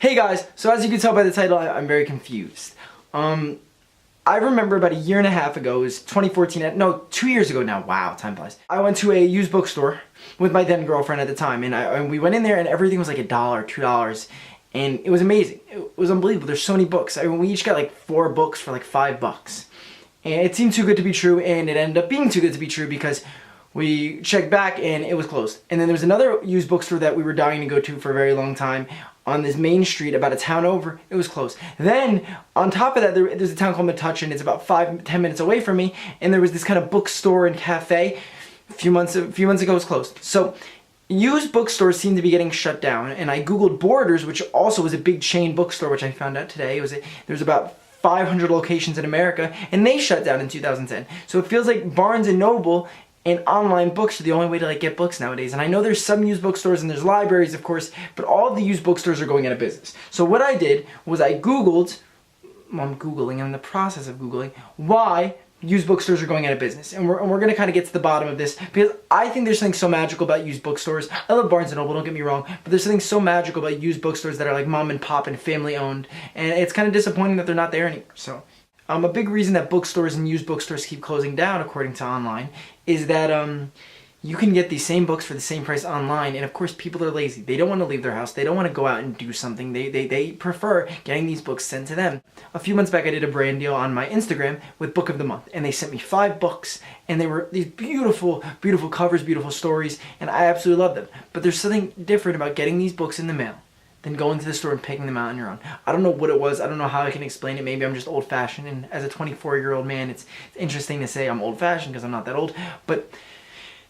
Hey guys, so as you can tell by the title, I'm very confused. I remember about a year and a half ago, it was 2014, no, 2 years ago now, wow, time flies. I went to a used bookstore with my then girlfriend at the time, and we went in there and everything was like $1, $2, and it was amazing. It was unbelievable. There's so many books. We each got like 4 books for like $5. And it seemed too good to be true, and it ended up being too good to be true because we checked back and it was closed. And then there was another used bookstore that we were dying to go to for a very long time on this main street about a town over. It was closed. Then on top of that, there's a town called Metuchen. It's about 5-10 minutes away from me, and there was this kind of bookstore and cafe. A few months ago it was closed. So used bookstores seem to be getting shut down, and I googled Borders, which also was a big chain bookstore, which I found out today. There's about 500 locations in America, and they shut down in 2010. So it feels like Barnes & Noble and online books are the only way to get books nowadays. And I know there's some used bookstores and there's libraries, of course, but all of the used bookstores are going out of business. So what I did was I googled, I'm in the process of googling, why used bookstores are going out of business. And we're going to kind of get to the bottom of this, because I think there's something so magical about used bookstores. I love Barnes & Noble, don't get me wrong, but there's something so magical about used bookstores that are like mom and pop and family owned, and it's kind of disappointing that they're not there anymore. So a big reason that bookstores and used bookstores keep closing down, according to online, is that you can get these same books for the same price online, and of course people are lazy. They don't want to leave their house. They don't want to go out and do something. They prefer getting these books sent to them. A few months back I did a brand deal on my Instagram with Book of the Month, and they sent me 5 books, and they were these beautiful, beautiful covers, beautiful stories, and I absolutely love them. But there's something different about getting these books in the mail than going to the store and picking them out on your own. I don't know what it was. I don't know how I can explain it. Maybe I'm just old-fashioned, and as a 24-year-old man, it's interesting to say I'm old-fashioned because I'm not that old, but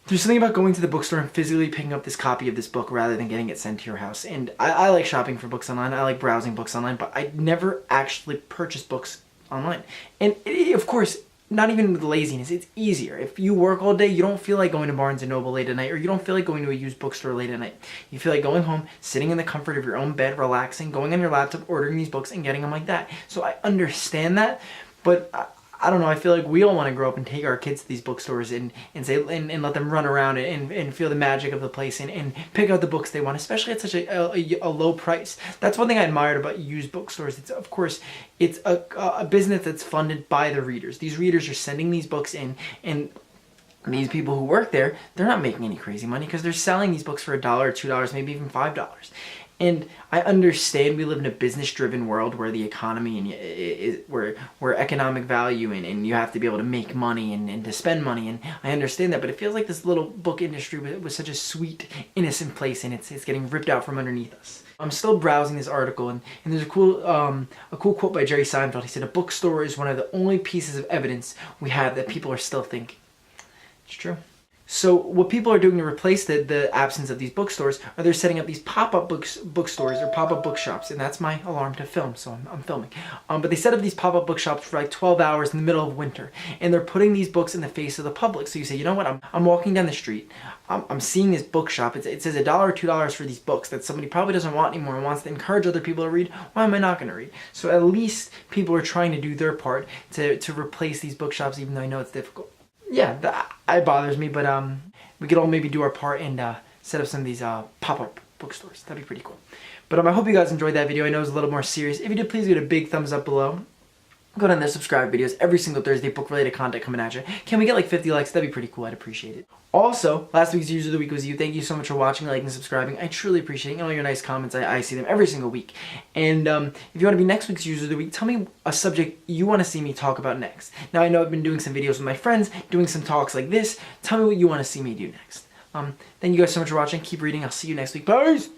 there's something about going to the bookstore and physically picking up this copy of this book rather than getting it sent to your house. And I like shopping for books online. I like browsing books online, but I never actually purchase books online. And of course, not even with laziness, it's easier. If you work all day, you don't feel like going to Barnes & Noble late at night, or you don't feel like going to a used bookstore late at night. You feel like going home, sitting in the comfort of your own bed, relaxing, going on your laptop, ordering these books, and getting them like that. So I understand that, but I don't know, I feel like we all want to grow up and take our kids to these bookstores and let them run around and feel the magic of the place and pick out the books they want, especially at such a low price. That's one thing I admired about used bookstores. It's, of course, it's a business that's funded by the readers. These readers are sending these books in, and these people who work there, they're not making any crazy money because they're selling these books for $1 or $2, maybe even $5. And I understand we live in a business-driven world where the economy and where economic value and you have to be able to make money and to spend money, and I understand that. But it feels like this little book industry was such a sweet, innocent place, and it's getting ripped out from underneath us. I'm still browsing this article, and there's a cool quote by Jerry Seinfeld. He said, "A bookstore is one of the only pieces of evidence we have that people are still thinking." It's true. So what people are doing to replace the absence of these bookstores are they're setting up these pop-up bookstores or pop-up bookshops, and that's my alarm to film, so I'm filming. But they set up these pop-up bookshops for like 12 hours in the middle of winter, and they're putting these books in the face of the public. So you say, you know what, I'm walking down the street, I'm seeing this bookshop, it says $1 or $2 for these books that somebody probably doesn't want anymore and wants to encourage other people to read. Why am I not going to read? So at least people are trying to do their part to replace these bookshops, even though I know it's difficult. Yeah, that bothers me, but we could all maybe do our part and set up some of these pop-up bookstores. That'd be pretty cool. But I hope you guys enjoyed that video. I know it was a little more serious. If you did, please give it a big thumbs up below. Go down there, subscribe videos every single Thursday, book-related content coming at you. Can we get like 50 likes? That'd be pretty cool. I'd appreciate it. Also, last week's User of the Week was you. Thank you so much for watching, liking, and subscribing. I truly appreciate it. And all your nice comments. I see them every single week. And if you want to be next week's User of the Week, tell me a subject you want to see me talk about next. Now, I know I've been doing some videos with my friends, doing some talks like this. Tell me what you want to see me do next. Thank you guys so much for watching. Keep reading. I'll see you next week. Peace!